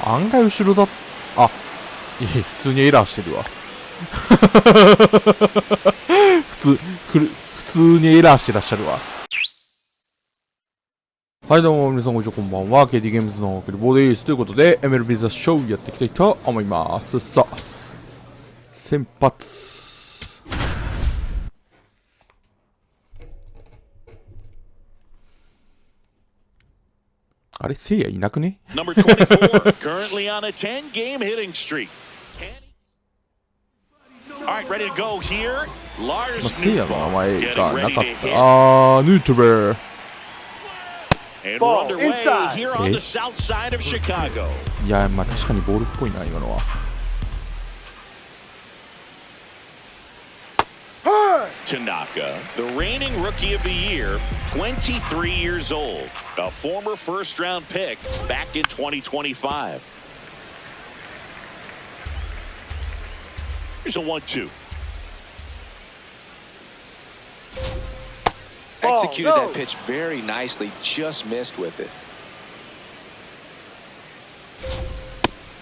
案外後ろだ。あ、いえ、普通にエラーしてるわ。普通にエラーしてらっしゃるわ。はい、どうも皆さんこんにちは、こんばんは。KT ゲームズのクリボーです。ということで、MLB THE SHOW やっていきたいと思います。さあ、先発。あれ、せいやいなくね？ Number 24, currently on a 10-game hitting streak. All right, ready to go here. Lars せいやの名前 getting がな ready かっ to た。hit. ヌートバー。And we're underway here on the south side of Chicago. いや、まあ確かにボールっぽいな、今のは。Tanaka, the reigning rookie of the year, 23 years old, a former first-round pick back in 2025. Here's a 1-2. Executed that pitch very nicely, just missed with it.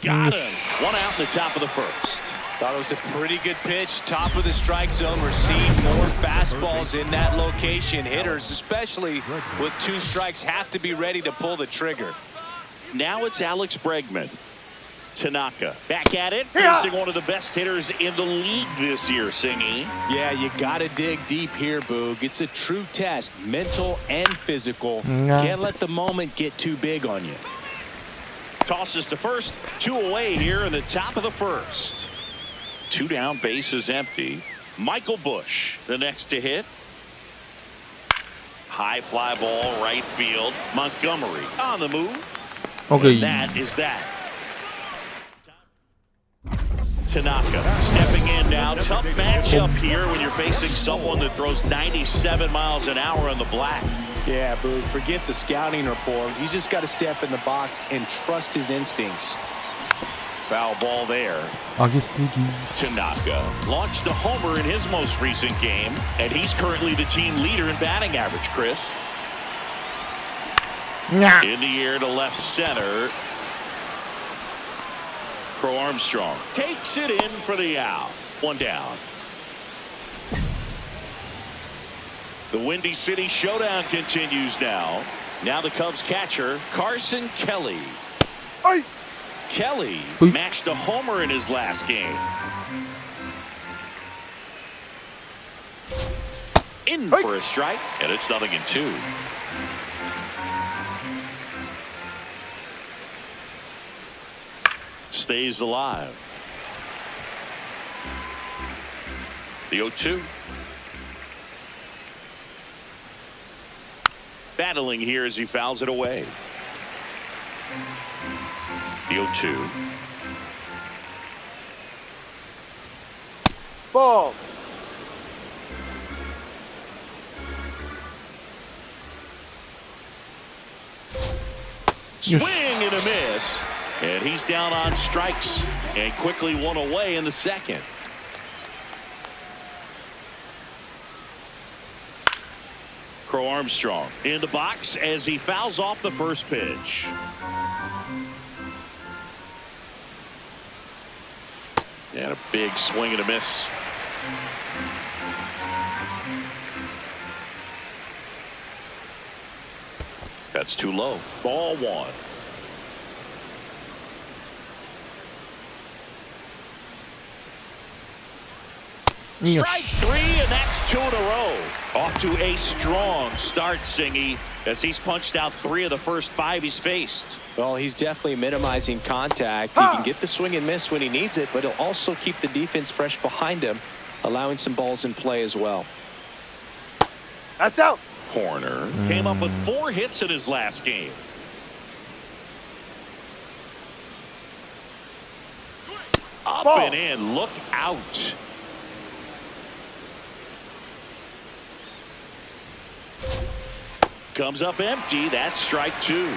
Got him. One out in the top of the first. Thought it was a pretty good pitch. Top of the strike zone. We're seeing more fastballs in that location. Hitters, especially with two strikes, have to be ready to pull the trigger. Now it's Alex Bregman. Tanaka back at it, facing one of the best hitters in the league this year, Singy. Yeah, you got to dig deep here, Boog. It's a true test, mental and physical. Can't let the moment get too big on you. Tosses to first, two away here in the top of the first. Two down, bases empty. Michael Busch, the next to hit. High fly ball, right field. Montgomery on the move. Okay. And that is that. Tanaka stepping in now. Tough matchup here when you're facing someone that throws 97 miles an hour on the black. Yeah, Boog, forget the scouting report. He's just got to step in the box and trust his instincts. Foul ball there. Tanaka launched a homer in his most recent game, and he's currently the team leader in batting average, Chris. In the air to left center. Crow Armstrong takes it in for the out. One down. The Windy City showdown continues now. Now the Cubs catcher, Carson Kelly. Kelly matched a homer in his last game. In for a strike, and it's 0-2. Stays alive. The 0-2. Battling here as he fouls it away. The 0-2. Ball. Swing and a miss. And he's down on strikes and quickly one away in the second. Crow Armstrong in the box as he fouls off the first pitch. And a big swing and a miss. That's too low. Ball one. Strike three, and that's two in a row. Off to a strong start, Singy, as he's punched out 3 of the first 5 he's faced. Well, he's definitely minimizing contact. He can get the swing and miss when he needs it, but he'll also keep the defense fresh behind him, allowing some balls in play as well. That's out. Horner came up with 4 hits in his last game. Up and in, look out. Comes up empty. That's strike 2.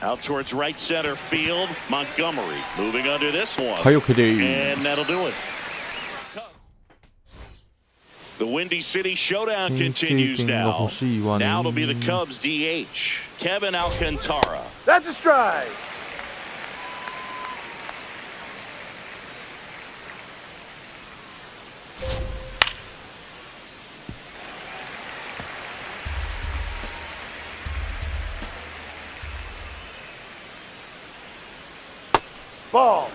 Out towards right center field. Montgomery moving under this one. And that'll do it. The Windy City showdown 先制 continues 点が now. 欲しいわね。 Now it'll be the Cubs DH, Kevin Alcantara. That's a strike. Ball.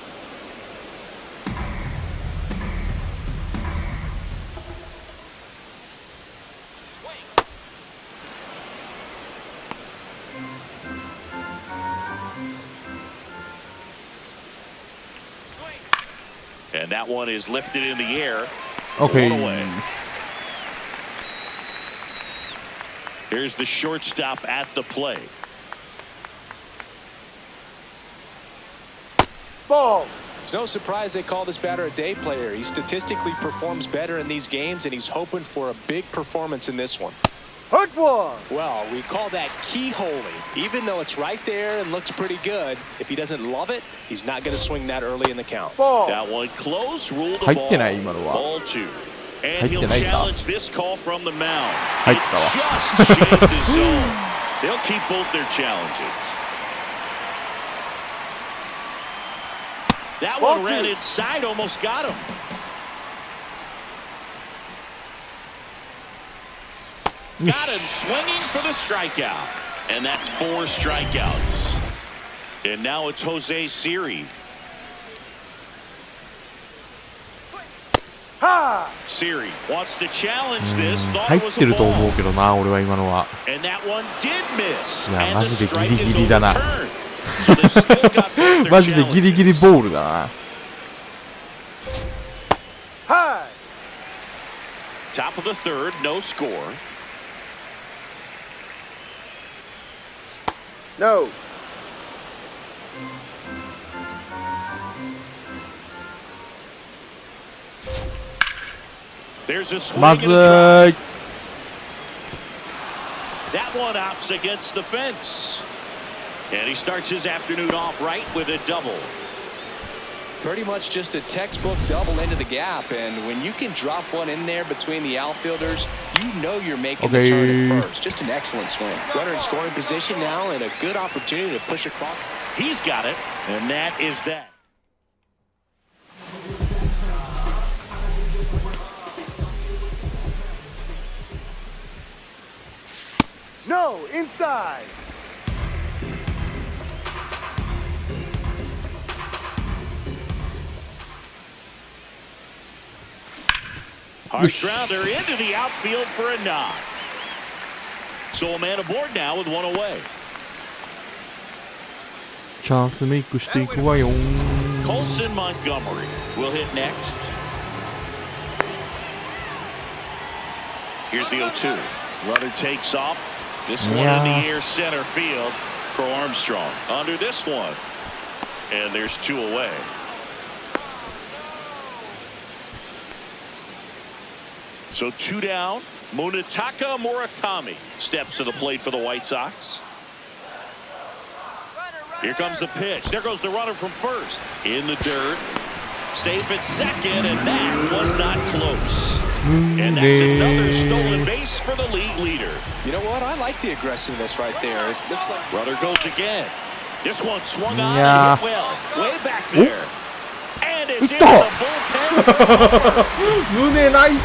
And that one is lifted in the air. OK One away. Here's the shortstop at the plate. Ball. It's no surprise they call this batter a day player. He statistically performs better in these games, and he's hoping for a big performance in this one. Hooked one. Well, we call that keyholing. Even though it's right there and looks pretty good, if he doesn't love it, he's not going to swing that early in the count. Ball. That one close, ruled the 入っ ball. てない今のは。 Ball two. 入 And っ he'll てないか。 challenge this call from the mound. 入ったわ。 Just shaved the zone. They'll keep both their challenges. That one ran inside, almost got him. Got him swinging for the strikeout. And that's 4 strikeouts. And now it's Jose Siri. Ha. Siri wants to challenge this. 入 Thought っ it was て a ると思う ball. けどな、俺は今のは。 And that one did miss. いや、 And マ the ジで strike ギリ is ギリだな。 overturned. So they've still got both their マジでギリギリ challenges. ボールだな。High. Top of the third, no score. No. There's a swing ま and ず a try. い。 That one opts against the fence. And he starts his afternoon off right with a double. Pretty much just a textbook double into the gap, and when you can drop one in there between the outfielders, you know you're making the turn at first. Just an excellent swing. Runner in scoring position now, and a good opportunity to push across. He's got it, and that is that. No. Inside. Hard grounder into the outfield for a knock. So a man aboard now with one away. チャンスメイクしていくわよ。 Colson Montgomery will hit next. Here's the 0-2. Runner takes off. This one in the air center field for Armstrong. Under this one. And there's 2 away. So 2 down. Munetaka Murakami steps to the plate for the White Sox. Here comes the pitch. There goes the runner from first. In the dirt. Safe at second, and that was not close. And that's another stolen base for the league leader. You know what? I like the aggressiveness right there. It looks like Runner goes again. This one swung on Yeah. and hit well. Way back there. And it's into the bullpen. 胸ナイス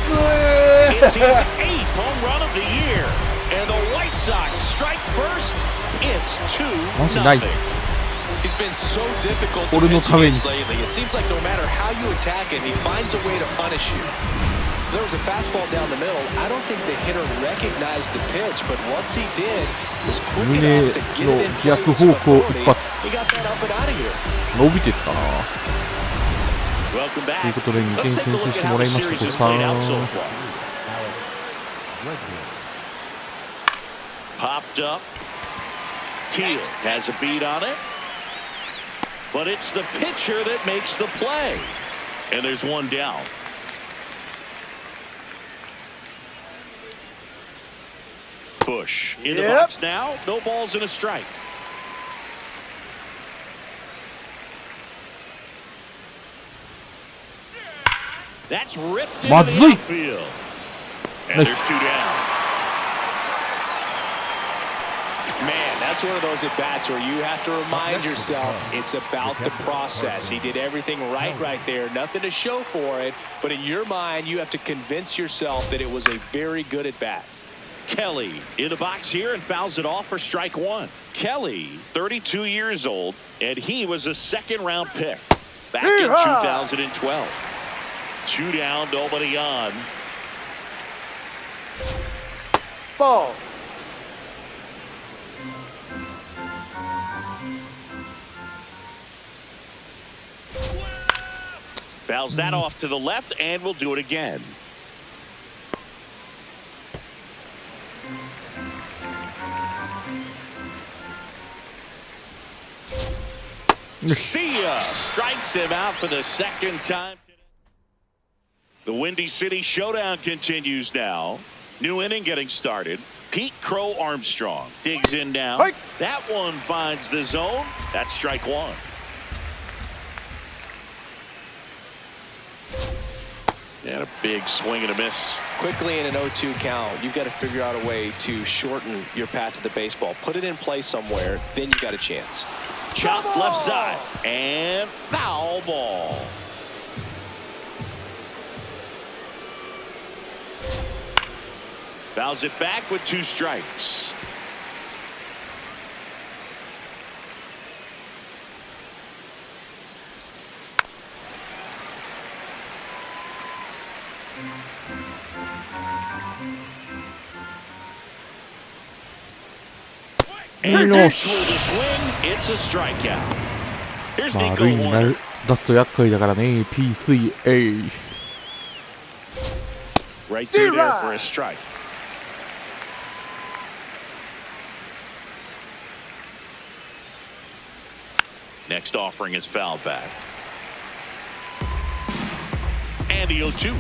It's his 8th home run of the year. And the White Sox strike first. It's 2-0. マジナイス。 he's been so difficult to 俺の pitch ために against lately. It seems like no matter how you attack him, he finds a way to punish you. There was a fastball down the middle. I don't think the hitter recognized the pitch, but once he did, was quick 胸 enough to get の it in play 逆 with some 方向 authority. 一発 He got that up and out of here. 伸びてったな。 Welcome back. ということで2点 Let's take 先 a 制 look し at て how もら the いました series と has さ played out so far. Popped up. Teal has a beat on it. But it's the pitcher that makes the play. And there's 1 down. Bush in the box now. No balls and a strike. That's ripped into the まずい outfield. And there's 2 down. Man, that's one of those at-bats where you have to remind yourself it's about the process. He did everything right there. Nothing to show for it. But in your mind, you have to convince yourself that it was a very good at-bat. Kelly in the box here and fouls it off for strike 1. Kelly, 32 years old, and he was a second-round pick back in 2012. 2 down, nobody on. Ball. Fouls that off to the left, and we'll do it again. See ya! Strikes him out for the second time today. The Windy City Showdown continues now. New inning getting started. Pete Crow Armstrong digs in now. Hike. That one finds the zone. That's strike 1. And a big swing and a miss. Quickly in an 0-2 count, you've got to figure out a way to shorten your path to the baseball. Put it in play somewhere, then you got a chance. Chopped left side and foul ball. Fouls it back with 2 strikes. And this with a swing, it's a strikeout. Here's まあ Nico 塁にな Horner. る出すと厄介だからね。PCA Right through there for a strike. Next offering is fouled back. And the 0-2.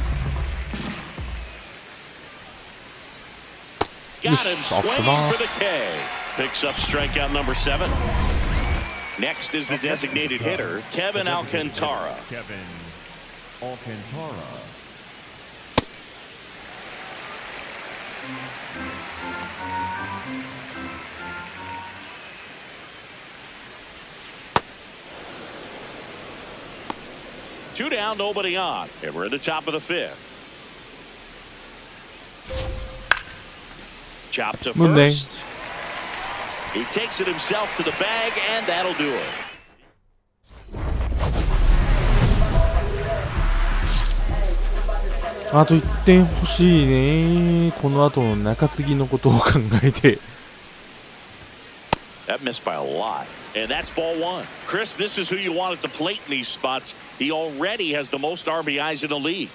Got him swinging for the K. Picks up strikeout number 7. Next is the designated hitter, Kevin Alcantara. Kevin Alcantara. Two down, nobody on. And we're at the top of the 5th. Chop to Monday. first. He takes it himself to the bag, and that'll do it. あと1点欲しいね。この後の中継ぎのことを考えて。 That missed by a lot. And that's ball 1. Chris, this is who you want at the plate in these spots. He already has the most RBIs in the league.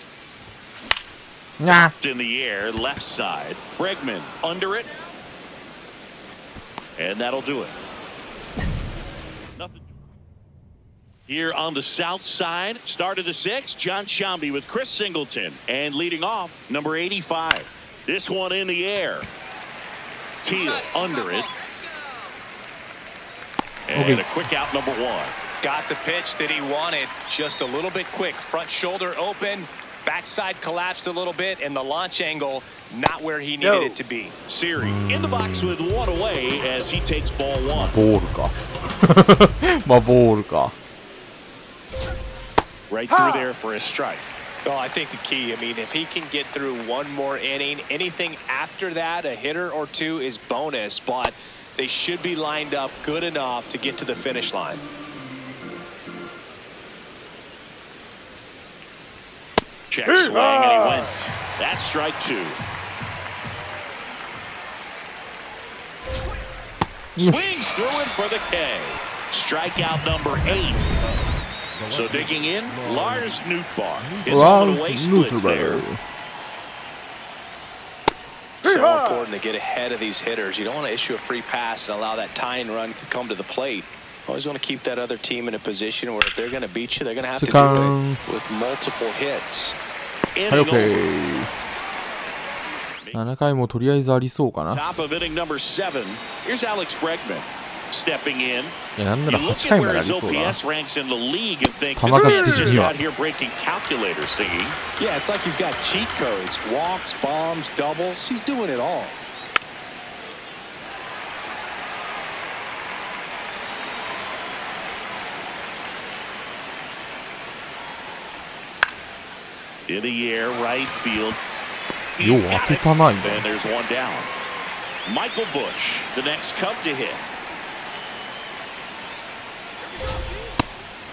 あ In the air, left side. Bregman under it. And that'll do it. Nothing. Here on the south side, start of the 6th, John Shambi with Chris Singleton. And leading off, number 85. This one in the air. Teal under it. And a quick out, number 1. Got the pitch that he wanted, just a little bit quick. Front shoulder open, backside collapsed a little bit, and the launch angle not where he needed it to be. Siri in the box with 1 away as he takes ball 1. ボールか。まあボールか。 Right through there for a strike. Well, I think the key, I mean, if he can get through one more inning, anything after that, a hitter or 2 is bonus, but they should be lined up good enough to get to the finish line. Check swing, and he went. That's strike 2. Swings through it for the K. Strikeout number 8. So digging in, Lars Nootbaar. His home away splits there. So important to get ahead of these hitters. You don't want to issue a free pass and allow that tying run to come to the plate. Always want to keep that other team in a position where if they're going to beat you, they're going to have to do it with multiple hits. はい、OK。7回もとりあえずありそうかな。 Top of inning number 7. Here's Alex Bregman. stepping in. いや、なんな You ら look 8 at 回ま where であ his りそうだ。 OPS ranks in the league and think球 this 数 man's 的 just には out here breaking calculators singing. Yeah, it's like he's got cheat codes. Walks, bombs, doubles. He's doing it all. In the air, right field. よう He's 当 got て it. たな、今。 And there's one down. Michael Bush, the next Cub to hit.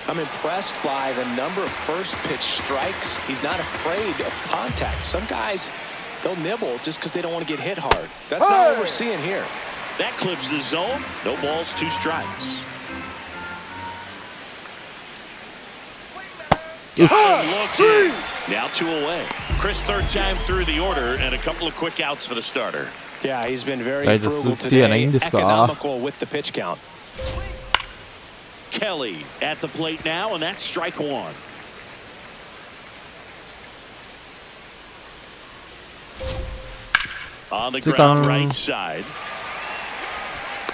I'm impressed by the number of first pitch strikes. He's not afraid of contact. Some guys, they'll nibble just because they don't want to get hit hard. That's not what we're seeing here. That clips the zone. No balls, 2 strikes. よし。 Looks in. Now 2 away. Chris, third time through the order and a couple of quick outs for the starter. Yeah, he's been very 大丈夫、 frugal 数値やないん today. ですか？ Economical with the pitch count. Kelly at the plate now, and that's strike 1. On the ground, right side.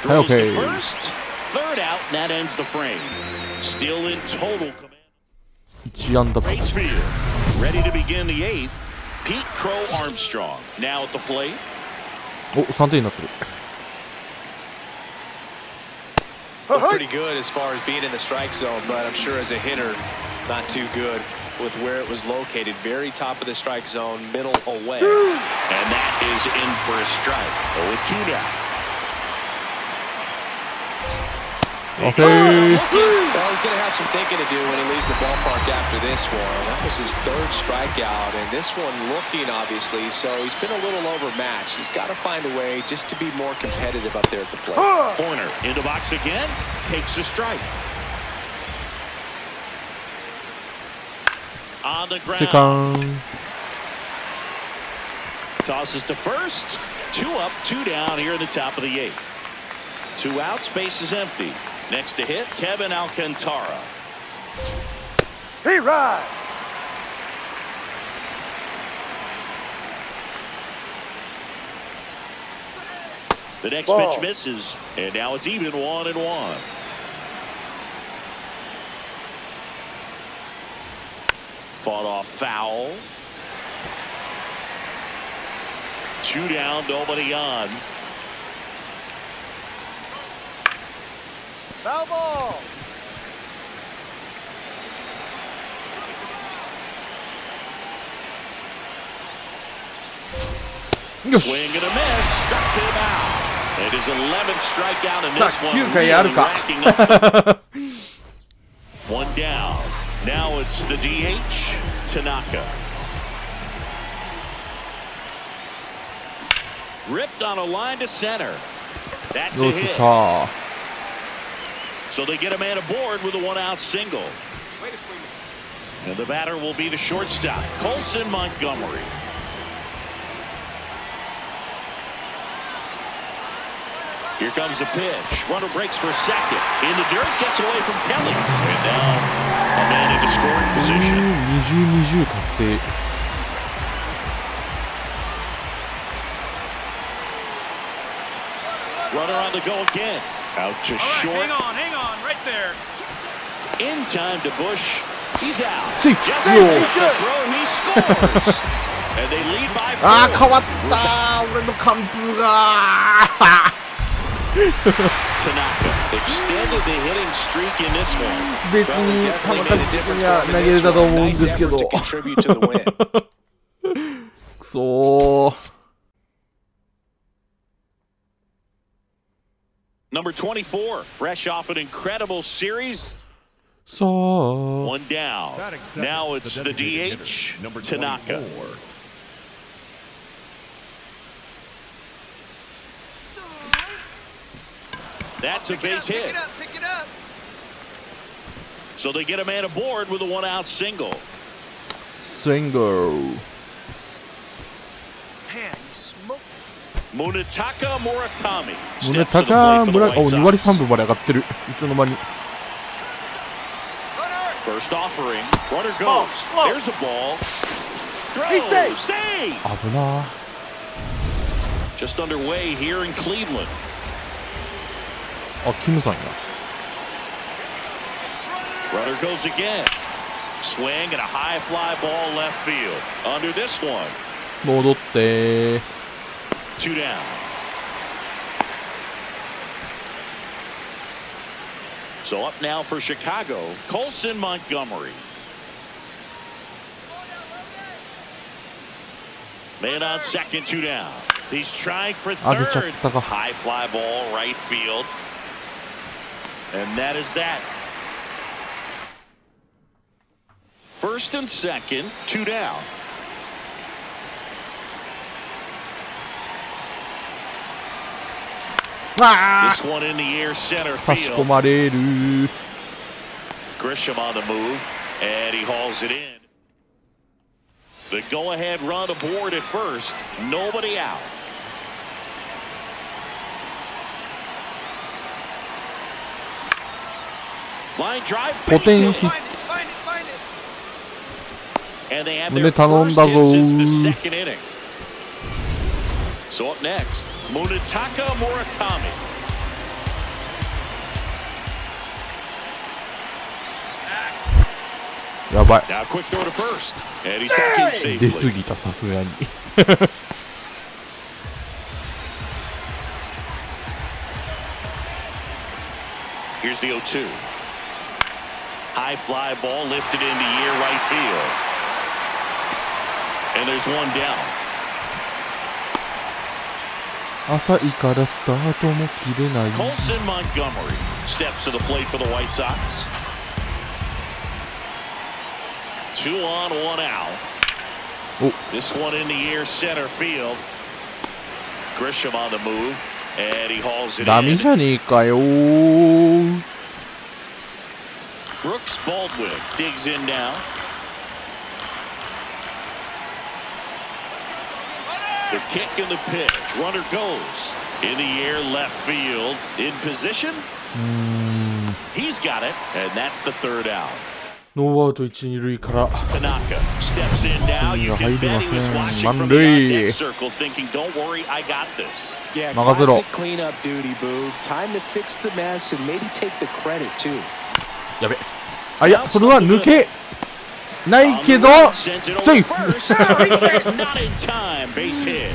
Throws Okay. to first. Third out, and that ends the frame. Still in total command. 1安打。 Right field. Ready to begin the 8th. Pete Crow Armstrong now at the plate. お、3点になってる。 Looked pretty good as far as being in the strike zone, but I'm sure as a hitter, not too good with where it was located. Very top of the strike zone, middle away. And that is in for a strike. 0-2 now. OK。 Well, he's going to have some thinking to do when he leaves the ballpark after this one. That was his 3rd strikeout, and this one looking, obviously, so he's been a little overmatched. He's got to find a way just to be more competitive up there at the plate. Corner into box again. Takes a strike. On the セ ground. カン。 Tosses to first. 2 up, 2 down here in the top of the 8th. 2 outs, base is empty. Next to hit, Kevin Alcantara. He rides. The next Ball. pitch misses, and now it's even 1-1. Fought off foul. 2 down, nobody on. Foul ball. Swing and a miss, struck him out. It is 11th strikeout, and さ this あ、 one 9回ある really か。 racking up. 1 down. Now it's the DH, Tanaka. Ripped on a line to center. That's よ a し hit. さあ。 So they get a man aboard with a 1-out single. And the batter will be the shortstop, Colson Montgomery. Here comes the pitch. Runner breaks for second. In the dirt, gets away from Kelly. And now a man into scoring position. 20-20達成。 Runner on the go again. Out to short. Hang on, right there. In time to Bush. He's out. See, Just yo. makes the throw. He scores. And they lead by あ 4. ー、変わったー。俺の完封が。 Tanaka extended the hitting streak in this one. 別に球数的には投げれたと思うんですけど。 To contribute to the win. くそー。 Number 24, fresh off an incredible series. さあ。 1 down. Now it's the DH, number Tanaka. 24. That's a base hit. Pick it up. So they get a man aboard with a 1-out single. シングル。 Man, you smoke. Munetaka Murakami 胸 steps to the 高 plate for 村 the お White 2割 Sox. 3分まで上がってる。いつの間に。 First offering, runner goes. There's a ball. He's Throw, safe. save. 危なー。 Just underway here in Cleveland. あ、キムさんや。 Runner goes again. Swing and a high fly ball left field. Under this one. 戻って2 down. So up now for Chicago, Colson Montgomery. Man on second, 2 down. He's trying for third. High fly ball, right field. And that is that. First and second, 2 down. This one in the air, center 差し field. 込まれる。 Grisham on the move, and he hauls it in. The go-ahead run aboard at first. Nobody out. Line drive. ポテン base ヒッ hit. ト。 And they have 胸 their 頼ん first だ hit ぞ since the second inning. So up next, Munetaka Murakami.やばい。 Now quick throw to first, and he's back in 出す safely. ぎた、さすがに。 Here's the 0-2. High fly ball lifted into air right field. And there's one down. 浅いからスタートも切れない。 Colson Montgomery steps to the plate for the White Sox. 2 on, 1 out. Oh. This one in the air, center field. Grisham on the move, and he hauls it ダメ in. じゃねえかよー。 Brooks Baldwin digs in now. The kick and the pitch. Runner goes in the air, left field. In position. He's got it, and that's the 3rd out. ノーアウト1、2塁から。 Tanaka steps in now. You can bet he was watching from the on-deck circle, thinking, "Don't worry, I got this." Yeah, 任せろ。 classic cleanup duty, Boo. Time to fix the mess and maybe take the credit too. やべ。あ、いや、それは抜けないけど、セーフ。 Not in time. Base hit.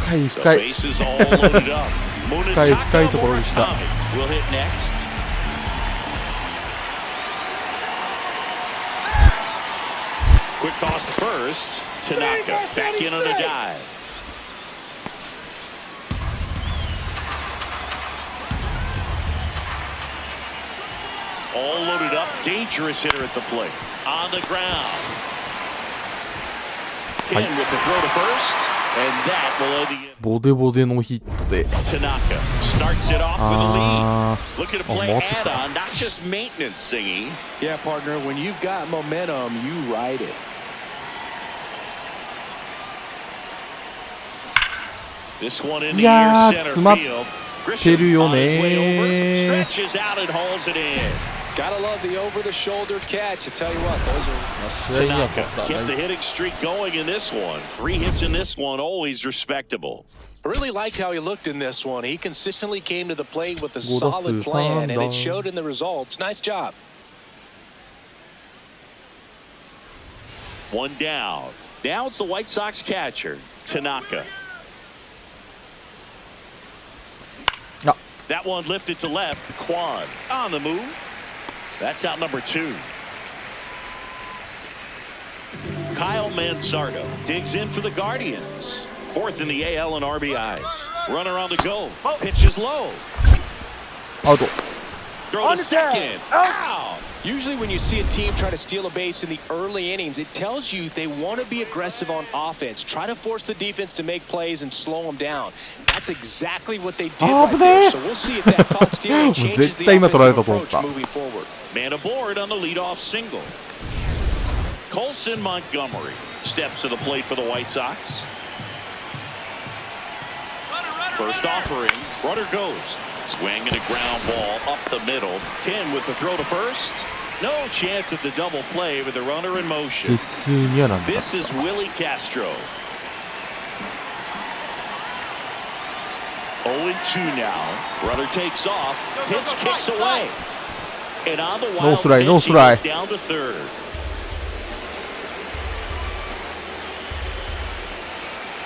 深い The 深い。 bases all loaded up. 深い深いところでした。 Murakami will hit next. Quick toss to first. Tanaka back in on a dive. All loaded up. Dangerous hitter at the plate. On the ground. Ken with the throw to first. And that will end the inning. ボデボデのヒットで。 Tanaka starts it off with a あ lead. Looking to あ、 play 持ってた。 add-on, not just maintenance, Singy. Yeah, partner, when you've got momentum, you ride it. This one in the いや air ー、 center 詰まっ field. てる Grisham よ on his way over. ね Stretches out and hauls it in. Gotta love the over-the-shoulder catch. I tell you what, those are... 試合には Tanaka 勝った。 kept the hitting streak going in this one. 3 hits in this one, always respectable. I really liked how he looked in this one. He consistently came to the plate with a 5打数 solid plan, and 3 it showed in the results. Nice job. 1 down. Now it's the White Sox catcher, Tanaka. Ah. That one lifted to left. Quan on the move. That's out number 2. Kyle Mansardo digs in for the Guardians. 4th in the AL in RBIs. Runner on the go. Pitch is low. アウト。 Throw to second. Out. Usually when you see a team try to steal a base in the early innings, it tells you they want to be aggressive on offense. Try to force the defense to make plays and slow them down. That's exactly what they did right there. So we'll see if that caught stealing changes the offensive approach moving forward. Man aboard on the leadoff single. Colson Montgomery steps to the plate for the White Sox. First offering. Runner goes. Swing and a ground ball up the middle. Ken with the throw to first. No chance at the double play with the runner in motion. 普通にはなんだ。 This is Willie Castro. 0-2 now. Runner takes off. Go, Pitch fly, kicks fly. away. And on the No wild fly, pitch, no he fly. goes down to third.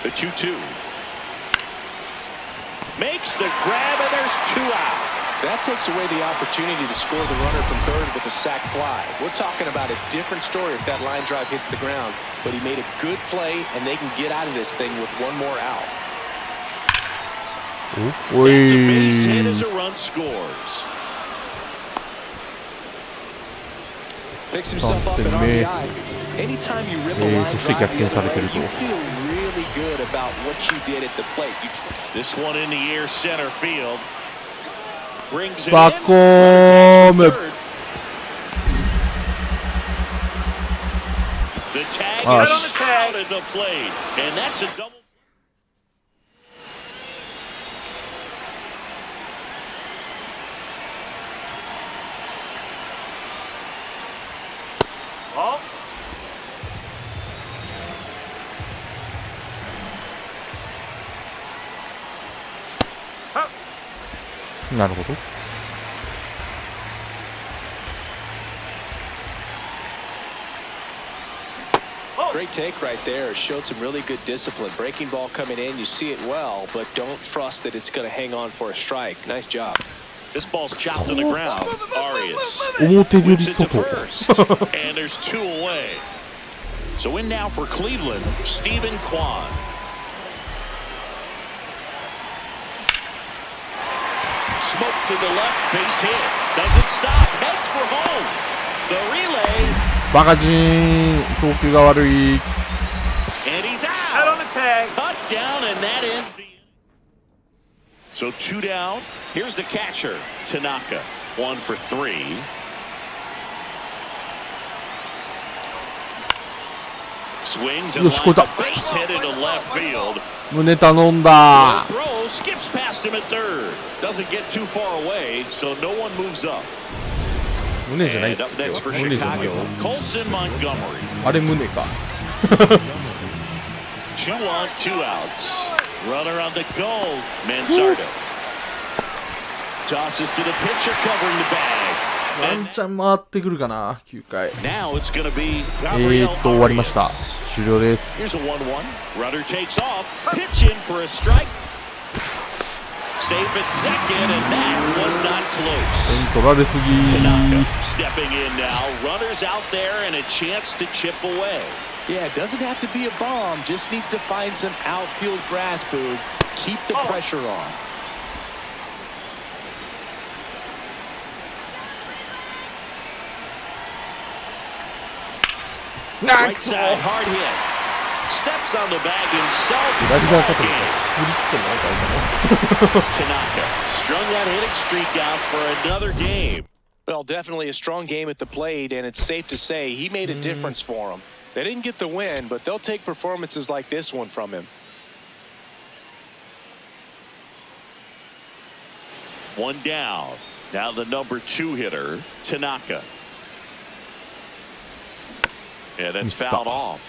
The 2-2. Makes the grab, and there's 2 out. That takes away the opportunity to score the runner from third with a sac fly. We're talking about a different story if that line drive hits the ground. But he made a good play, and they can get out of this thing with one more out. That's a base hit as a run scores. Picks himself up an RBI. Anytime you rip a line drive the other way, you feel really good about what you did at the plate. This one in the air center field. Brings it Back in. home. The tag Right is out at the plate, and that's a double. Oh. Huh. なるほど。 Great take right there. Showed some really good discipline. Breaking ball coming in, you see it well, but don't trust that it's going to hang on for a strike. Nice job. This ball's chopped on the ground. Arias 表より whips it to 外。 first, and there's 2 away. So in now for Cleveland, Stephen Kwan. Smoke to the left, base hit. Doesn't stop, heads for home. The relay. バカジン投球が悪い。 And he's Head on out. the tag. Cut down, and that ends the inning. So 2 down. Here's the catcher, Tanaka. 1 for 3. Swings and Yo, lines a escuta. base hit into left field. 胸頼ん The だ。 throw skips past him at third. Doesn't get too far away, so no one moves up. 胸じゃないっ And て up 言って next for よ。胸じゃない Chicago, よ。 Colson Montgomery. あれ胸か。 2 on, 2 outs. Runner on the go. Manzardo. Tosses to the pitcher covering the bag. ワンチャン回ってくるかな、9回。 Now it's going to be Gabriel 終わりました。 Arias. 終了です。 Here's a 1-1. Runner takes off. Pitch in for a strike. Safe at second, and that was not close. 点取られすぎ。 Tanaka stepping in now. Runners out there and a chance to chip away. Yeah, it doesn't have to be a bomb. Just needs to find some outfield grass, Boog. Keep the pressure on. Right side, hard hit. Steps on the bag himself. 左側かと思っ Ball た。 game. 振り切ってもなんか Tanaka strung that hitting streak out for another game. Well, definitely a strong game at the plate, and it's safe to say he made a difference for them. They didn't get the win, but they'll take performances like this one from him. 1 down. Now the number 2 hitter, Tanaka. Yeah, that's fouled off.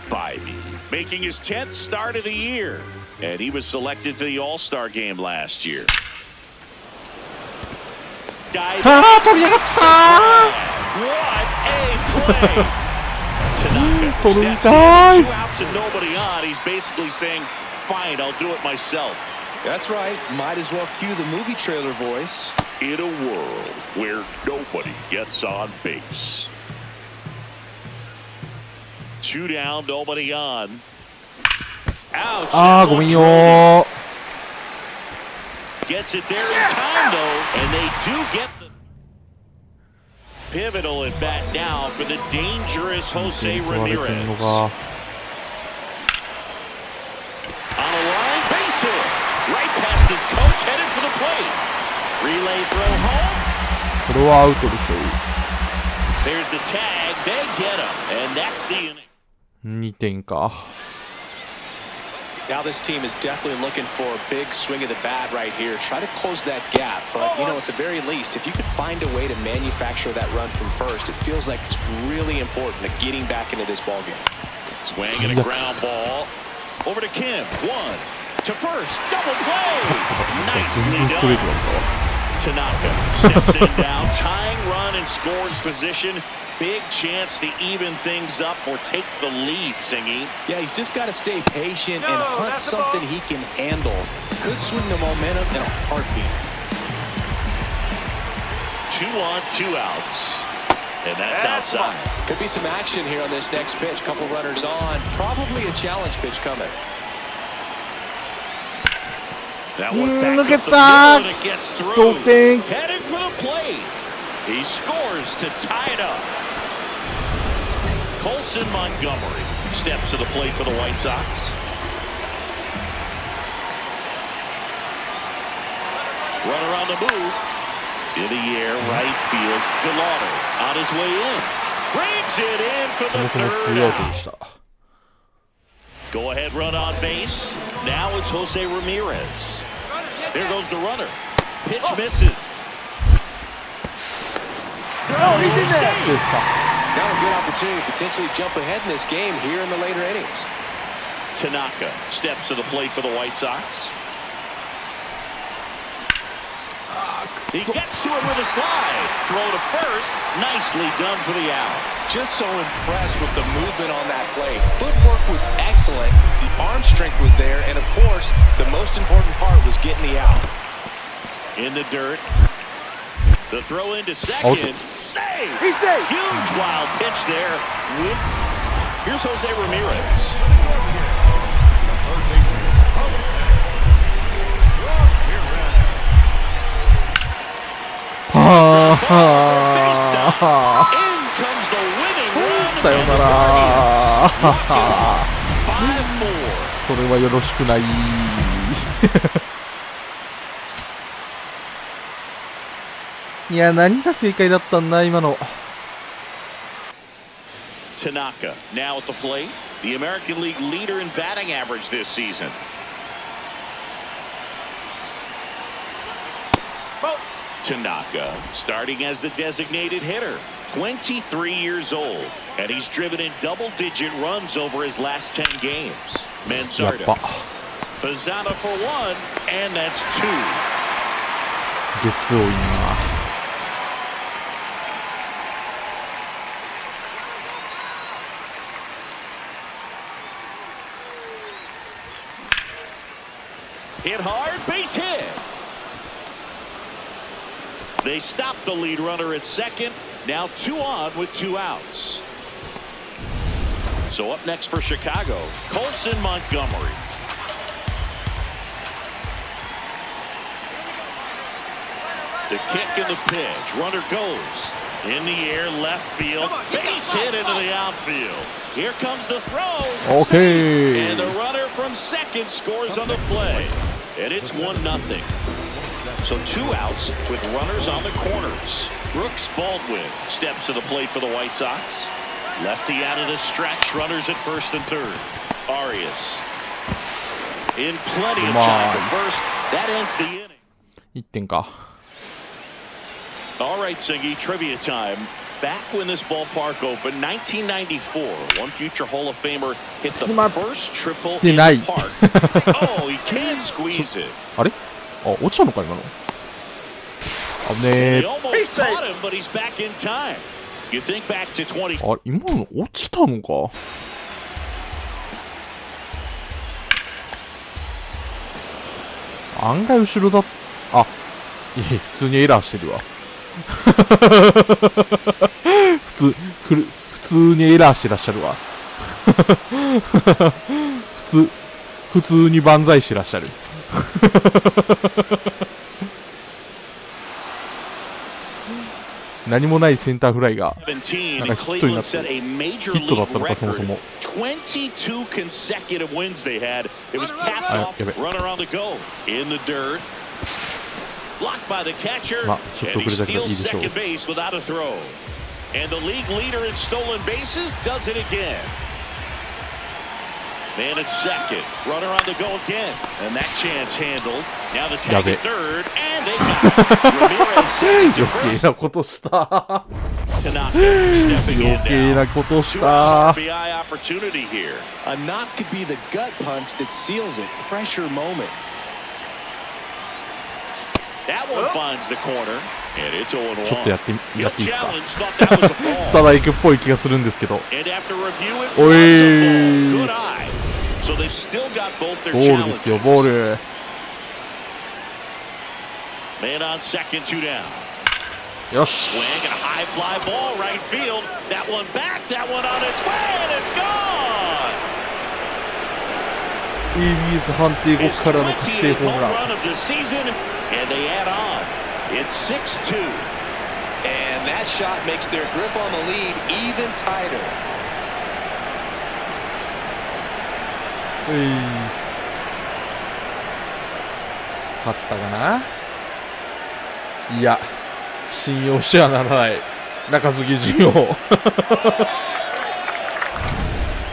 Bybee making his 10th start of the year, and he was selected to the All-Star game last year. Dive. あー飛び上がった What a play! Tanaka Totally steps in, dive. 2 outs and nobody on. He's basically saying, "Fine, I'll do it myself." That's right. Might as well cue the movie trailer voice. In a world where nobody gets on base. 2 down, nobody on. Ouch. あーごめんよ Gets it there in time, though, and they do get the pivotal at bat now for the dangerous Jose 取られてんの Ramirez. が On a line, base hit. Right past his coach, headed for the plate. Relay throw home. これはアウトでしょ There's the tag. They get him, and that's the inning. 2点か Now this team is definitely looking for a big swing of the bat right here. Try to close that gap, but you know, at the very least, if you could find a way to manufacture that run from first, it feels like it's really important to getting back into this ballgame. Swing and a ground ball. Over to Kim. 1, to first. Double play. 全 Nicely 然ストレー done. トだったわ。 Tanaka steps in down, tying run and scores position. Big chance to even things up or take the lead, Singy. Yeah, he's just got to stay patient and hunt something he can handle. Could swing the momentum in a heartbeat. 2 on, 2 outs. And that's outside. Could be some action here on this next pitch. Couple runners on. Probably a challenge pitch coming. That one back Look up at the that. middle and it gets through. Don't think. Headed for the plate. He scores to tie it up. Colson Montgomery steps to the plate for the White Sox. Runner on the move. In the air, right field. Delauder on his way in. Brings it in for そも the そも third 2アウトで out. した。Go ahead run on base. Now it's Jose Ramirez. There goes the runner. Pitch misses. Oh, he's in there. Save. Now a good opportunity to potentially jump ahead in this game here in the later innings. Tanaka steps to the plate for the White Sox. He gets to it with a slide. Throw to first. Nicely done for the out. Just so impressed with the movement on that play. Footwork was excellent. The arm strength was there. And, of course, the most important part was getting the out. In the dirt. The throw into second. Save. He's safe. Huge wild pitch there. Here's Jose Ramirez. In comes the winning run. さよなら。 5-4. それはよろしくない。いや、何が正解だったんだ今の。 Tanaka now at the plate. The American League leader in batting average this season. Tanaka starting as the designated hitter. 23 years old. And he's driven in double-digit runs over his last 10 games. やっ Manzardo. ぱ Pizzana for 1. And that's 2. 月多いな。Hit hard, base hit. They stop the lead runner at second. Now 2 on with 2 outs. So up next for Chicago, Colson Montgomery. The kick and the pitch. Runner goes. In the air, left field. Base hit into the outfield. Here comes the throw. Okay. And the runner from second scores on the play. And it's 1-0. So 2 outs with runners on the corners. Brooks Baldwin steps to the plate for the White Sox. Lefty out of the stretch. Runners at first and third. Arias in plenty of time to first. That ends the inning. 1点か。 All right, Singy, trivia time. Back when this ballpark opened, 1994, one future Hall of Famer hit the first triple in the park. Oh, he can't squeeze it. あれあ、落ちたのか今の。あね They almost caught him, but he's back in time. You think back to 20. あ、今の落ちたのか。案外後ろだ。あ、いえ、普通にエラーしてるわ。普通にエラーしてらっしゃるわ。普通に万歳してらっしゃる。何もないセンターフライがなんかヒットになってる。ヒットだったのかそもそも。 22 consecutive wins they had. It was capped off. Runner on the go in the dirt. Blocked by the catcher, and he steals second base without a throw. And the league leader in stolen bases does it again. Man at second, runner on the go again, and that chance handled. Now the tag at third, and they got it. Ramirez sends it to first. 余計なことした。Tanaka stepping in 余計 now. なことし 2-out た。 RBI opportunity here. A knock could be the gut punch that seals it. Pressure moment. That one finds the corner, and it's 0-1. ちょっとやっていいですか。 Challenge thought that was a スタ ball. ダイクっぽい気がするんですけど。 And after review, it お was い a ball. Good eye. So they've still got both their ボールですよ、ボー challenges. ル。 Man on second, 2 down. よし。 Swing and a high fly ball right field. That one back, that one on its way, and it's gone. ABS 判定後 His からの確定 20th ホーム home ラン。 run of the season, and they add on. It's 6-2. And that shot makes their grip on the lead even tighter. 勝ったかな。いや、信用してはならない中継ぎ陣を。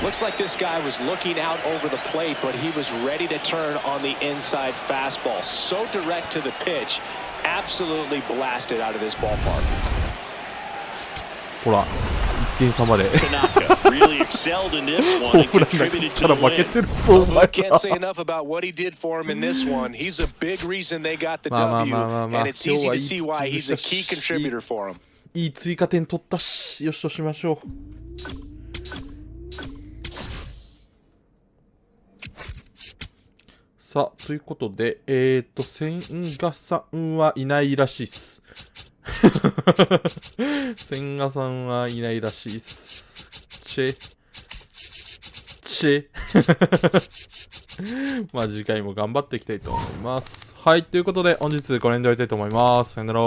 Looks like this guy was looking out over the plate, but he was ready to turn on the inside fastball. So direct to the pitch, absolutely blasted out of this ballpark. ほら、1点差まで。 Tanaka really excelled in this ホ one ー and ムランが contributed 来た to ら the 負け win. てるぞ、お前 Can't say enough about what he did for him in this one. He's a big reason they got the W, and it's easy to see why he's a key contributor for him. いい追加点取ったし、よしとしましょう。さあ、ということで、千賀さんはいないらしいっす。千賀さんはいないらしいっす。まあ次回も頑張っていきたいと思います。はい、ということで本日これにで終わりたいと思います。さよなら。